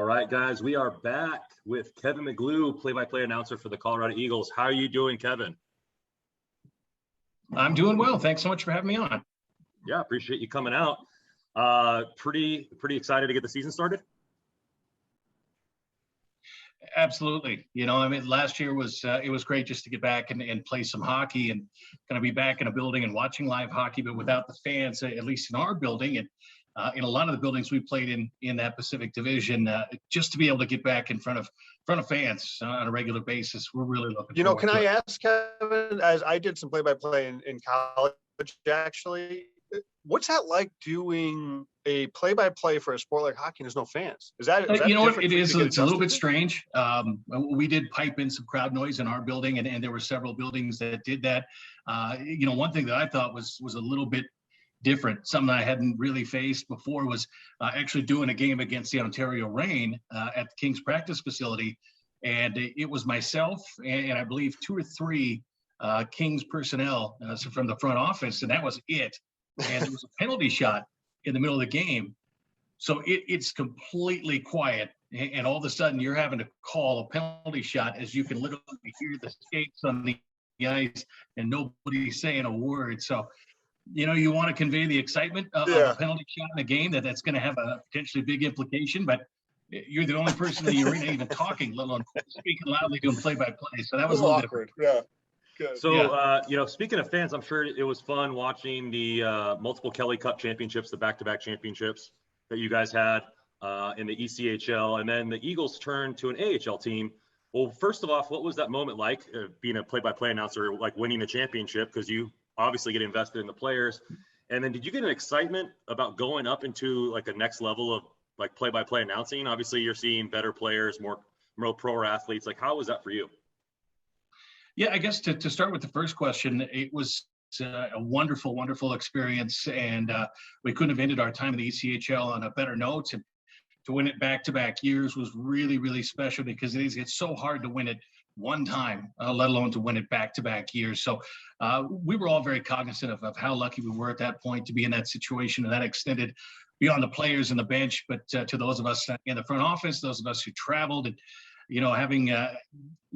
All right, guys, we are back with Kevin McGlue, play-by-play announcer for the Colorado Eagles. How are you doing, Kevin? I'm doing well. Thanks so much for having me on. Yeah, appreciate you coming out. Pretty excited to get the season started? Absolutely. Last year was it was great just to get back and play some hockey and kind of be back in a building and watching live hockey, but without the fans, at least in our building and in a lot of the buildings we played in that Pacific Division, just to be able to get back in front of fans on a regular basis. We're really looking forward to it. Can I ask, Kevin, as I did some play-by-play in college, actually, what's that like doing a play-by-play for a sport like hockey and there's no fans? Is that what it is? It's a little bit strange. We did pipe in some crowd noise in our building, and there were several buildings that did that. One thing that I thought was a little bit different, something I hadn't really faced before, was actually doing a game against the Ontario Reign at the King's practice facility. And it was myself and I believe two or three Kings personnel from the front office, and that was it. And it was a penalty shot in the middle of the game. So it's completely quiet. And all of a sudden you're having to call a penalty shot as you can literally hear the skates on the ice and nobody's saying a word. So, you want to convey the excitement of a penalty shot in a game that's going to have a potentially big implication, but you're the only person in the arena even talking, let alone speaking loudly doing play-by-play. So that was a little awkward. Yeah. Good. So, speaking of fans, I'm sure it was fun watching the multiple Kelly Cup championships, the back-to-back championships that you guys had in the ECHL, and then the Eagles turned to an AHL team. Well, first of all, what was that moment like, being a play-by-play announcer, like winning the championship? Because you obviously get invested in the players. And then did you get an excitement about going up into like a next level of like play-by-play announcing? Obviously, you're seeing better players, more pro athletes. Like, how was that for you? Yeah, I guess to start with the first question, it was a wonderful, wonderful experience. And we couldn't have ended our time in the ECHL on a better note. And to win it back-to-back years was really, really special, because it's so hard to win it one time, let alone to win it back-to-back years. So we were all very cognizant of how lucky we were at that point to be in that situation, and that extended beyond the players and the bench, but to those of us in the front office, those of us who traveled, and having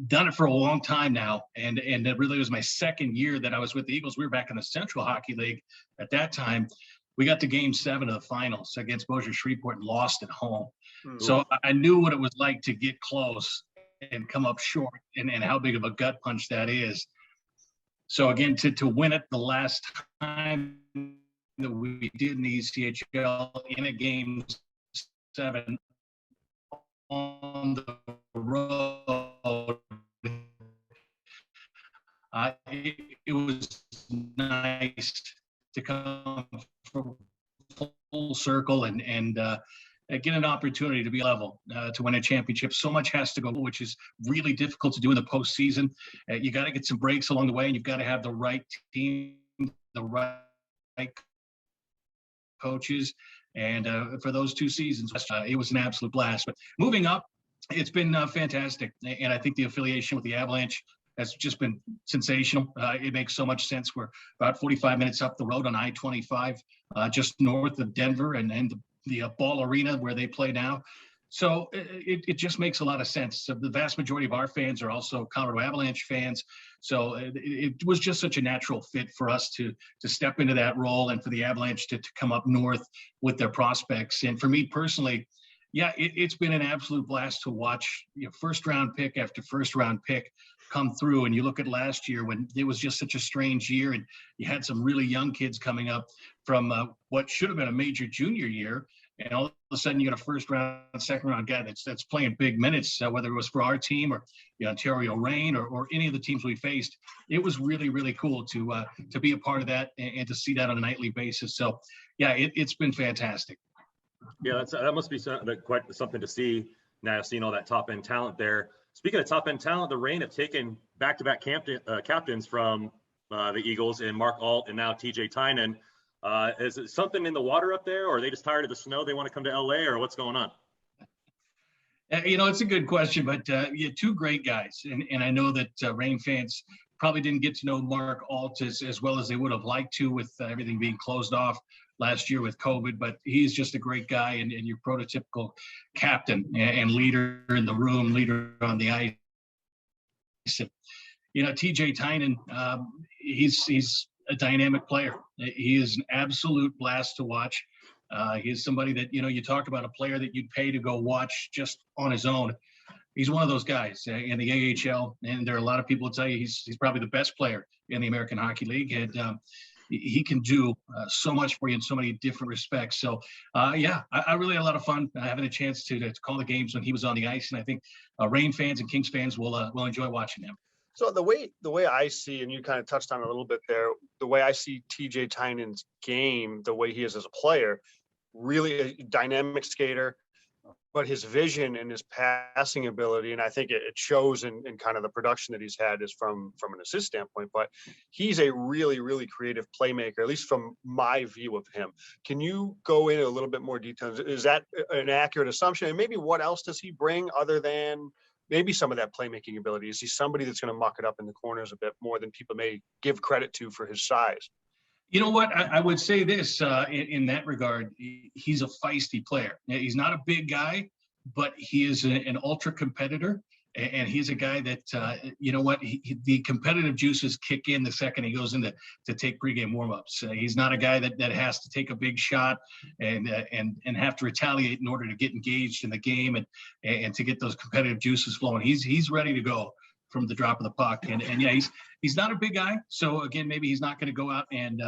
done it for a long time now, and it really was my second year that I was with the Eagles. We were back in the Central Hockey League at that time. We got to Game 7 of the finals against Bossier Shreveport and lost at home. Mm-hmm. So I knew what it was like to get close and come up short, and how big of a gut punch that is. So again, to win it the last time that we did in the ECHL in a Game 7 on the road, it was nice to come full circle and get an opportunity to be level, to win a championship. So much has to go, which is really difficult to do in the postseason. You got to get some breaks along the way, and you've got to have the right team, the right coaches. And for those 2 seasons, it was an absolute blast. But moving up, it's been fantastic. And I think the affiliation with the Avalanche has just been sensational. It makes so much sense. We're about 45 minutes up the road on I-25, just north of Denver, and the Ball Arena where they play now. So it just makes a lot of sense. So the vast majority of our fans are also Colorado Avalanche fans. So it was just such a natural fit for us to step into that role, and for the Avalanche to come up north with their prospects. And for me personally, yeah, it's been an absolute blast to watch first round pick after first round pick come through. And you look at last year, when it was just such a strange year, and you had some really young kids coming up from what should have been a major junior year. And all of a sudden you got a first round, second round guy that's playing big minutes, whether it was for our team or the Ontario Reign or any of the teams we faced. It was really, really cool to be a part of that and to see that on a nightly basis. So yeah, it's been fantastic. Yeah, that must be quite something to see now, seeing all that top end talent there. Speaking of top end talent, the Reign have taken back-to-back captains from the Eagles, and Mark Alt and now TJ Tynan. Is it something in the water up there, or are they just tired of the snow? They want to come to LA, or what's going on? It's a good question, but yeah, 2 great guys. And I know that Reign fans probably didn't get to know Mark Alt as well as they would have liked to, with everything being closed off last year with COVID, but he's just a great guy and your prototypical captain and leader in the room, leader on the ice. You know, TJ Tynan, he's a dynamic player. He is an absolute blast to watch. He's somebody that, you know, you talk about a player that you'd pay to go watch just on his own. He's one of those guys in the AHL, and there are a lot of people who tell you he's probably the best player in the American Hockey League, and he can do so much for you in so many different respects. So, yeah, I really had a lot of fun having a chance to call the games when he was on the ice, and I think Reign fans and Kings fans will enjoy watching him. So the way I see, and you kind of touched on it a little bit there, the way I see TJ Tynan's game, the way he is as a player, really a dynamic skater, but his vision and his passing ability, and I think it shows in kind of the production that he's had is from an assist standpoint, but he's a really, really creative playmaker, at least from my view of him. Can you go into a little bit more details? Is that an accurate assumption? And maybe what else does he bring other than maybe some of that playmaking ability? Is he somebody that's going to muck it up in the corners a bit more than people may give credit to for his size? You know what? I would say this in that regard. He's a feisty player. He's not a big guy, but he is an ultra competitor. And he's a guy that, you know what, the competitive juices kick in the second he goes in to take pregame warmups. He's not a guy that has to take a big shot and have to retaliate in order to get engaged in the game and to get those competitive juices flowing. He's ready to go from the drop of the puck. And yeah, he's not a big guy. So again, maybe he's not going to go out and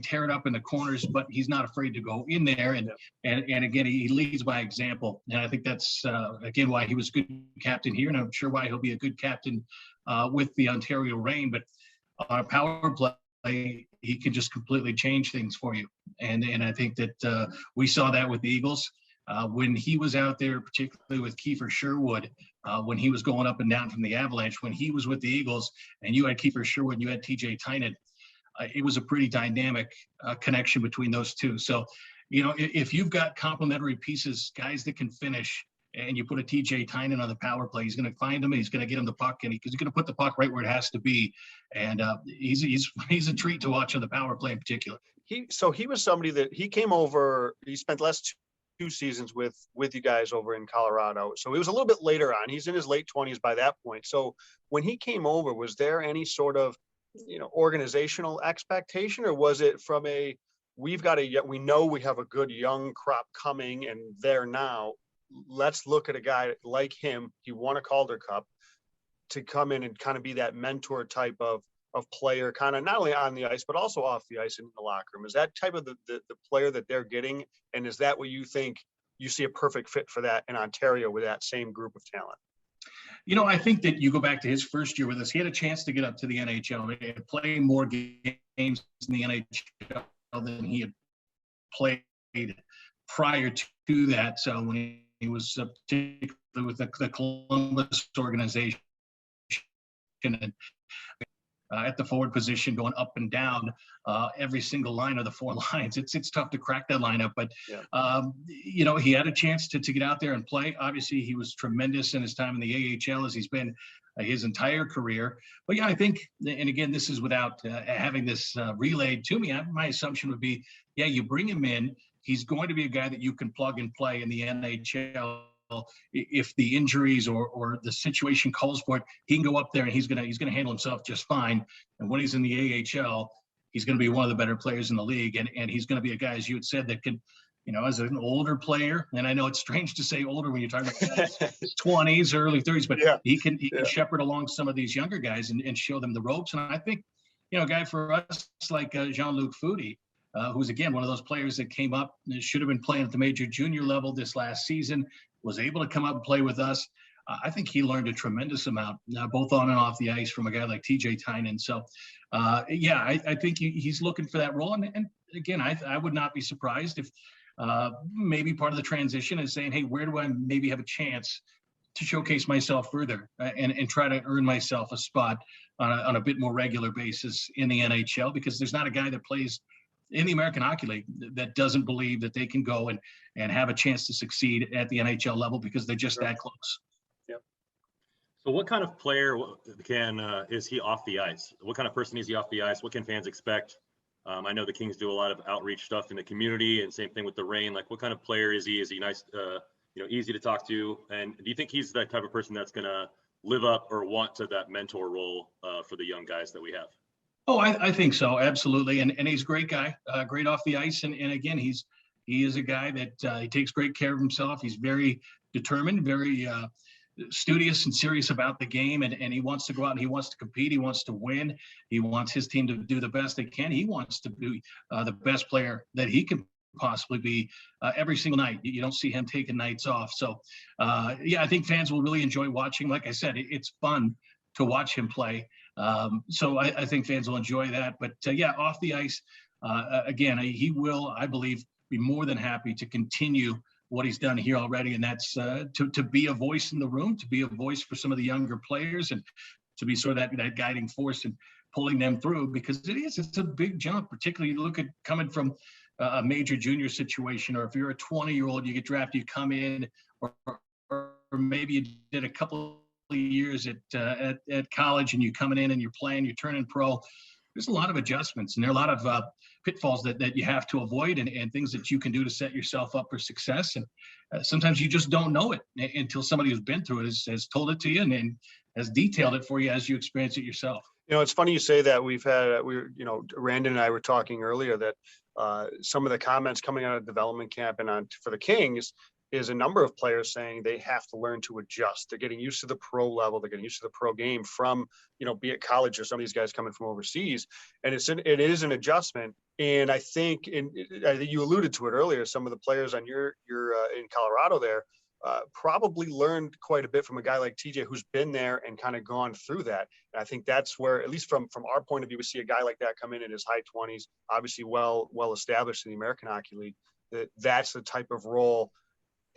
tear it up in the corners, but he's not afraid to go in there. And again, he leads by example. And I think that's, again, why he was a good captain here. And I'm sure why he'll be a good captain with the Ontario Reign. But on a power play, he can just completely change things for you. And I think that we saw that with the Eagles. When he was out there, particularly with Kiefer Sherwood, when he was going up and down from the Avalanche, when he was with the Eagles and you had Kiefer Sherwood and you had TJ Tynan, it was a pretty dynamic connection between those two. So, you know, if you've got complementary pieces, guys that can finish, and you put a TJ Tynan on the power play, he's going to find him and he's going to get him the puck, and he's going to put the puck right where it has to be. And he's a treat to watch on the power play in particular. He was somebody that he came over. He spent the last two seasons with you guys over in Colorado. So it was a little bit later on. He's in his late 20s by that point. So when he came over, was there any sort of, you know, organizational expectation, or was it from we know we have a good young crop coming and there now, let's look at a guy like him, he won a Calder Cup, to come in and kind of be that mentor type of player, kind of not only on the ice but also off the ice in the locker room? Is that type of the player that they're getting, and is that what you think you see a perfect fit for that in Ontario with that same group of talent? You know, I think that you go back to his first year with us, he had a chance to get up to the NHL and play more games in the NHL than he had played prior to that. So when he was particularly with the Columbus organization and at the forward position, going up and down every single line of the four lines. It's tough to crack that lineup, but yeah. You know, he had a chance to get out there and play. Obviously, he was tremendous in his time in the AHL, as he's been his entire career. But yeah, I think, and again, this is without having this relayed to me, my assumption would be, yeah, you bring him in, he's going to be a guy that you can plug and play in the NHL. If the injuries or the situation calls for it, he can go up there and he's gonna handle himself just fine. And when he's in the AHL, he's gonna be one of the better players in the league. And he's gonna be a guy, as you had said, that can, you know, as an older player, and I know it's strange to say older when you're talking about his 20s, early 30s, but yeah, he can shepherd along some of these younger guys and show them the ropes. And I think, you know, a guy for us like Jean-Luc Foudy, who's again one of those players that came up and should have been playing at the major junior level this last season, was able to come up and play with us. I think he learned a tremendous amount, both on and off the ice, from a guy like TJ Tynan. So, yeah, I think he's looking for that role. And again, I would not be surprised if maybe part of the transition is saying, hey, where do I maybe have a chance to showcase myself further and try to earn myself a spot on a bit more regular basis in the NHL, because there's not a guy that plays in the American Hockey League that doesn't believe that they can go and have a chance to succeed at the NHL level, because they're just that close. Yep. So what kind of player is he off the ice? What kind of person is he off the ice? What can fans expect I know the Kings do a lot of outreach stuff in the community, and same thing with the Reign. Like, what kind of player is he? Is he nice, easy to talk to? And do you think he's that type of person that's going to live up or want to that mentor role for the young guys that we have? Oh, I think so. Absolutely. And he's a great guy, great off the ice. And again, he is a guy that he takes great care of himself. He's very determined, very studious and serious about the game. And he wants to go out and he wants to compete. He wants to win. He wants his team to do the best they can. He wants to be the best player that he can possibly be every single night. You don't see him taking nights off. So, I think fans will really enjoy watching. Like I said, it's fun to watch him play. So I think fans will enjoy that. But off the ice, again, he will, I believe, be more than happy to continue what he's done here already. And that's to be a voice in the room, to be a voice for some of the younger players, and to be sort of that guiding force and pulling them through, because it's a big jump, particularly you look at coming from a major junior situation, or if you're a 20-year-old, you get drafted, you come in, or maybe you did a couple of years at college and you're coming in and you're playing, you're turning pro. There's a lot of adjustments, and there are a lot of pitfalls that you have to avoid, and things that you can do to set yourself up for success. And sometimes you just don't know it until somebody who's been through it has told it to you and has detailed it for you as you experience it yourself. It's funny you say that. Randon and I were talking earlier that some of the comments coming out of development camp and for the Kings is a number of players saying they have to learn to adjust. They're getting used to the pro level. They're getting used to the pro game from, be it college or some of these guys coming from overseas. And it is an adjustment. And I think, you alluded to it earlier, some of the players on your in Colorado there probably learned quite a bit from a guy like TJ who's been there and kind of gone through that. And I think that's where, at least from our point of view, we see a guy like that come in his high 20s, obviously well established in the American Hockey League. That's the type of role.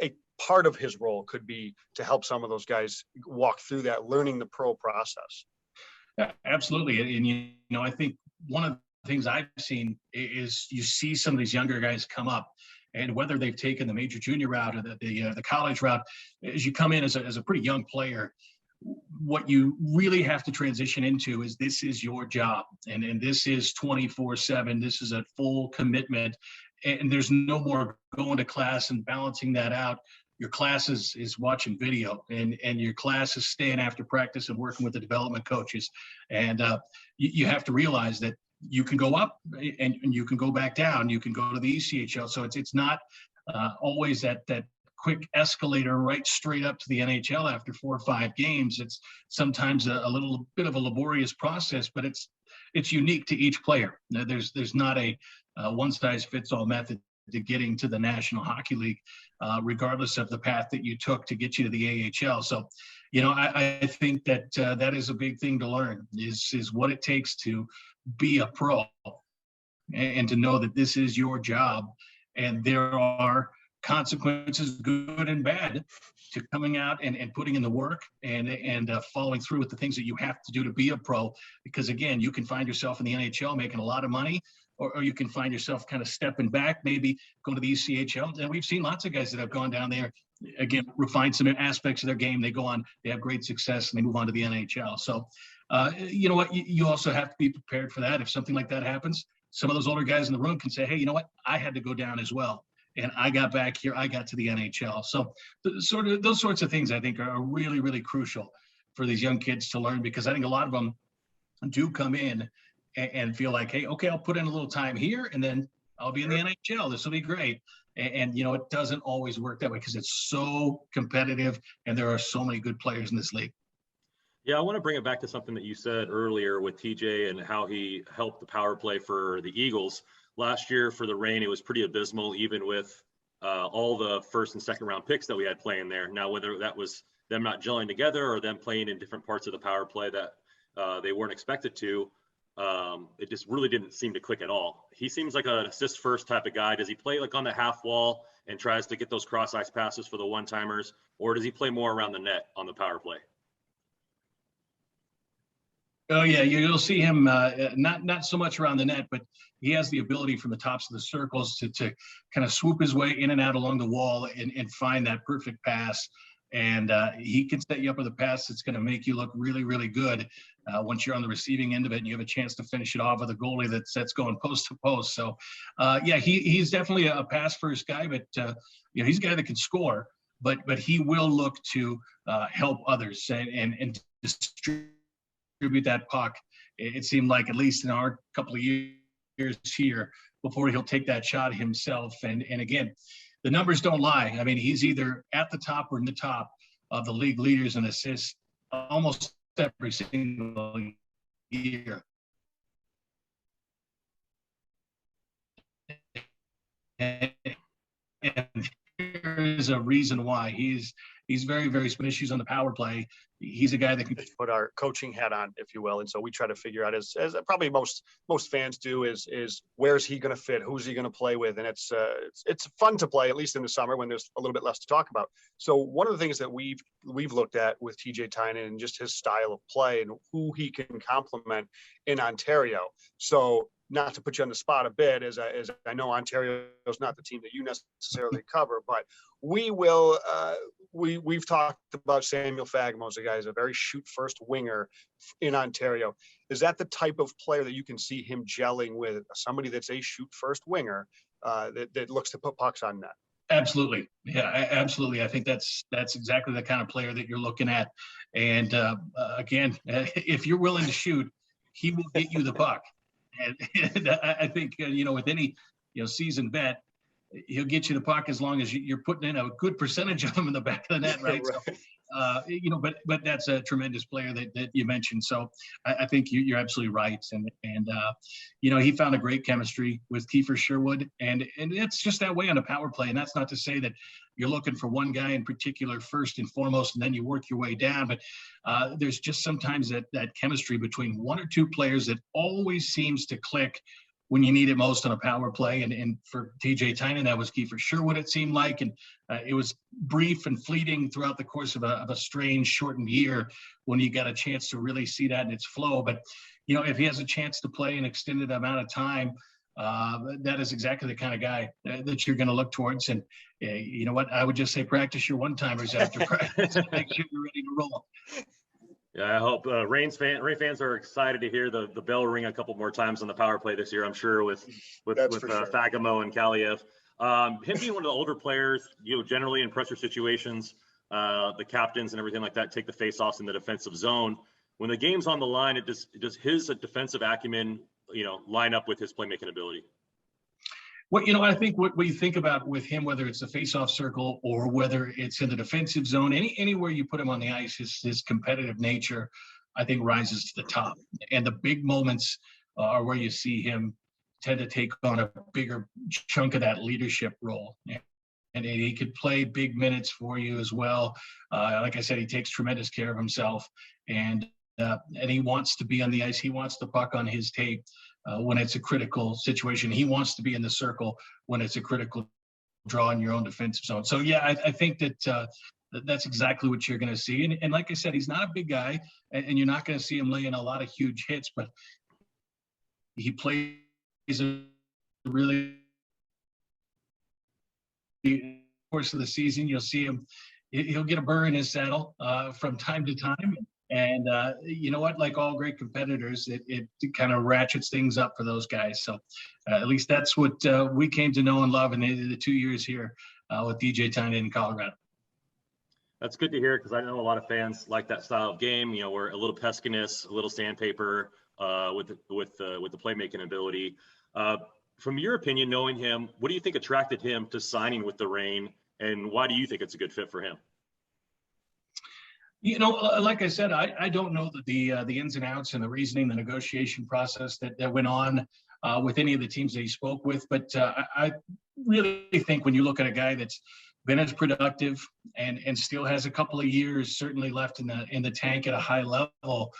A part of his role could be to help some of those guys walk through that, learning the pro process. Yeah, absolutely. And, I think one of the things I've seen is you see some of these younger guys come up, and whether they've taken the major junior route or the college route, as you come in as a pretty young player, what you really have to transition into is this is your job. And this is 24/7. This is a full commitment. And there's no more going to class and balancing that out. Your class is watching video, and your class is staying after practice and working with the development coaches. And you have to realize that you can go up and you can go back down. You can go to the ECHL. So it's not always that quick escalator right straight up to the NHL after 4 or 5 games. It's sometimes a little bit of a laborious process, but it's unique to each player. There's not a one-size-fits-all method to getting to the National Hockey League, regardless of the path that you took to get you to the AHL. So, I think that that is a big thing to learn is what it takes to be a pro and to know that this is your job, and there are consequences, good and bad, to coming out and putting in the work and following through with the things that you have to do to be a pro. Because again, you can find yourself in the NHL making a lot of money, or you can find yourself kind of stepping back, maybe going to the ECHL. And we've seen lots of guys that have gone down there, again, refine some aspects of their game. They go on, they have great success, and they move on to the NHL. So, you know what? You also have to be prepared for that. If something like that happens, some of those older guys in the room can say, hey, you know what? I had to go down as well. And I got back here, I got to the NHL. So those sorts of things I think are really, really crucial for these young kids to learn, because I think a lot of them do come in and feel like, hey, okay, I'll put in a little time here and then I'll be in the NHL. This will be great. And it doesn't always work that way because it's so competitive and there are so many good players in this league. Yeah, I want to bring it back to something that you said earlier with TJ and how he helped the power play for the Eagles. Last year for the Reign, it was pretty abysmal, even with all the first and second round picks that we had playing there. Now, whether that was them not gelling together or them playing in different parts of the power play that they weren't expected to, it just really didn't seem to click at all. He seems like an assist first type of guy. Does he play like on the half wall and tries to get those cross ice passes for the one timers, or does he play more around the net on the power play? Oh yeah, you'll see him not so much around the net, but he has the ability from the tops of the circles to kind of swoop his way in and out along the wall and find that perfect pass. And he can set you up with a pass that's going to make you look really, really good once you're on the receiving end of it and you have a chance to finish it off with a goalie that's going post to post. So, yeah, he's definitely a pass first guy, but he's a guy that can score. But he will look to help others and distribute that puck. It seemed like, at least in our couple of years here, before he'll take that shot himself. And again, the numbers don't lie. I mean, he's either at the top or in the top of the league leaders in assists almost every single year. And there is a reason why. He's very, very some issues on the power play. He's a guy that can put our coaching hat on, if you will. And so we try to figure out, as probably most fans do, is where's he going to fit? Who's he going to play with? And it's fun to play, at least in the summer when there's a little bit less to talk about. So one of the things that we've looked at with TJ Tynan and just his style of play and who he can complement in Ontario. So not to put you on the spot a bit, as I know Ontario is not the team that you necessarily cover, but we will. We've talked about Samuel Fagemo as a guy who's a very shoot first winger in Ontario. Is that the type of player that you can see him gelling with? Somebody that's a shoot first winger that looks to put pucks on net. Absolutely. Yeah, absolutely. I think that's exactly the kind of player that you're looking at. And again, if you're willing to shoot, he will get you the puck. And I think, with any, seasoned vet, he'll get you the puck as long as you're putting in a good percentage of them in the back of the net, right? Right. So, but that's a tremendous player that you mentioned. So I think you're absolutely right. And he found a great chemistry with Kiefer Sherwood, and it's just that way on a power play. And that's not to say that you're looking for one guy in particular first and foremost, and then you work your way down. But there's just sometimes that chemistry between one or two players that always seems to click when you need it most on a power play. And for TJ Tynan, that was Kiefer Sherwood, it seemed like. And it was brief and fleeting throughout the course of a strange, shortened year when you got a chance to really see that in its flow. But, if he has a chance to play an extended amount of time, that is exactly the kind of guy that you're going to look towards. And you know what? I would just say practice your one-timers after practice and make sure you're ready to roll. Yeah, I hope Rain fans are excited to hear the bell ring a couple more times on the power play this year. I'm sure with sure. Fagemo and Kaliev. Him being one of the older players, generally in pressure situations, the captains and everything like that take the face-offs in the defensive zone. When the game's on the line, does his defensive acumen, line up with his playmaking ability? Well, I think what you think about with him, whether it's the face-off circle or whether it's in the defensive zone, anywhere you put him on the ice, his competitive nature, I think, rises to the top. And the big moments are where you see him tend to take on a bigger chunk of that leadership role. And he could play big minutes for you as well. Like I said, he takes tremendous care of himself, and he wants to be on the ice. He wants the puck on his tape when it's a critical situation. He wants to be in the circle when it's a critical draw in your own defensive zone. So, yeah, I think that that's exactly what you're going to see. And like I said, he's not a big guy, and you're not going to see him laying a lot of huge hits, but he plays a really course of the season. You'll see him, he'll get a burr in his saddle from time to time. And you know what, like all great competitors, it kind of ratchets things up for those guys. So at least that's what we came to know and love in the 2 years here with TJ Tynan in Colorado. That's good to hear, because I know a lot of fans like that style of game, where a little peskiness, a little sandpaper with the playmaking ability. From your opinion, knowing him, what do you think attracted him to signing with the Reign, and why do you think it's a good fit for him? Like I said, I don't know the ins and outs and the reasoning, the negotiation process that went on with any of the teams that he spoke with. But I really think when you look at a guy that's been as productive and still has a couple of years certainly left in the tank at a high level,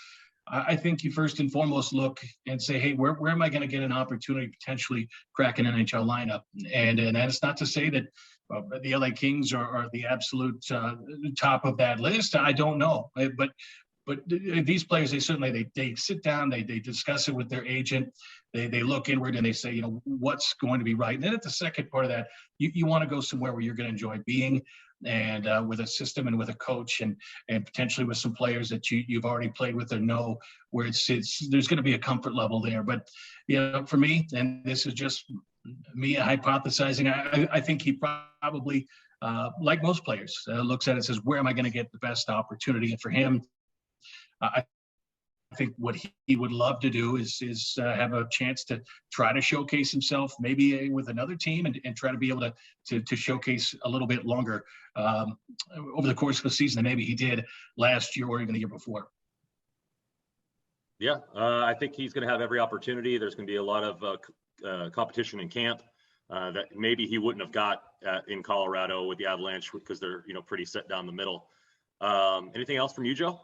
I think you first and foremost look and say, hey, where am I going to get an opportunity to potentially crack an NHL lineup? And that's not to say that the LA Kings are the absolute top of that list. I don't know, but these players, they certainly they sit down, they discuss it with their agent, they look inward and they say, what's going to be right. And then at the second part of that, you want to go somewhere where you're going to enjoy being. and with a system and with a coach and potentially with some players that you've already played with or know, where it's there's going to be a comfort level there. But for me, and this is just me hypothesizing, I think he probably, like most players, looks at it and says, where am I going to get the best opportunity? And for him, I think what he would love to do is have a chance to try to showcase himself, maybe with another team, and try to be able to showcase a little bit longer over the course of a season than maybe he did last year or even the year before. Yeah, I think he's going to have every opportunity. There's going to be a lot of competition in camp that maybe he wouldn't have got in Colorado with the Avalanche, because they're pretty set down the middle. Anything else from you, Joe?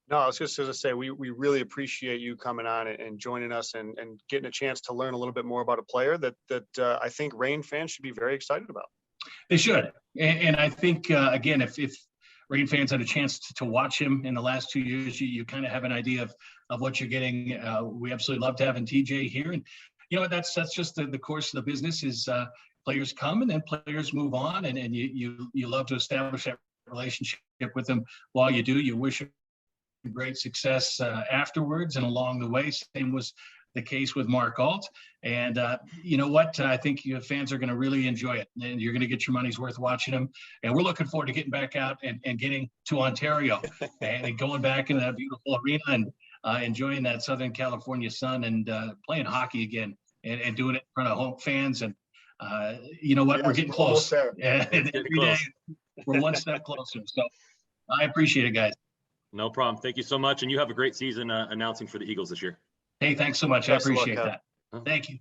No, I was just going to say, we really appreciate you coming on and joining us and getting a chance to learn a little bit more about a player that I think Reign fans should be very excited about. They should. And I think, again, if Reign fans had a chance to watch him in the last 2 years, you kind of have an idea of what you're getting. We absolutely loved having TJ here. And, that's just the course of the business is players come and then players move on. And you love to establish that relationship with them while you do. You wish them great success afterwards and along the way. Same was the case with Mark Alt. And you know what? I think you fans are going to really enjoy it, and you're going to get your money's worth watching them. And we're looking forward to getting back out and getting to Ontario and going back into that beautiful arena and enjoying that Southern California sun and playing hockey again and doing it in front of home fans. And you know what? Yes, we're getting close. Getting Every close. day we're one step closer. So I appreciate it, guys. No problem. Thank you so much. And you have a great season announcing for the Eagles this year. Hey, thanks so much. I Best of luck, appreciate Kev. that. Thank you.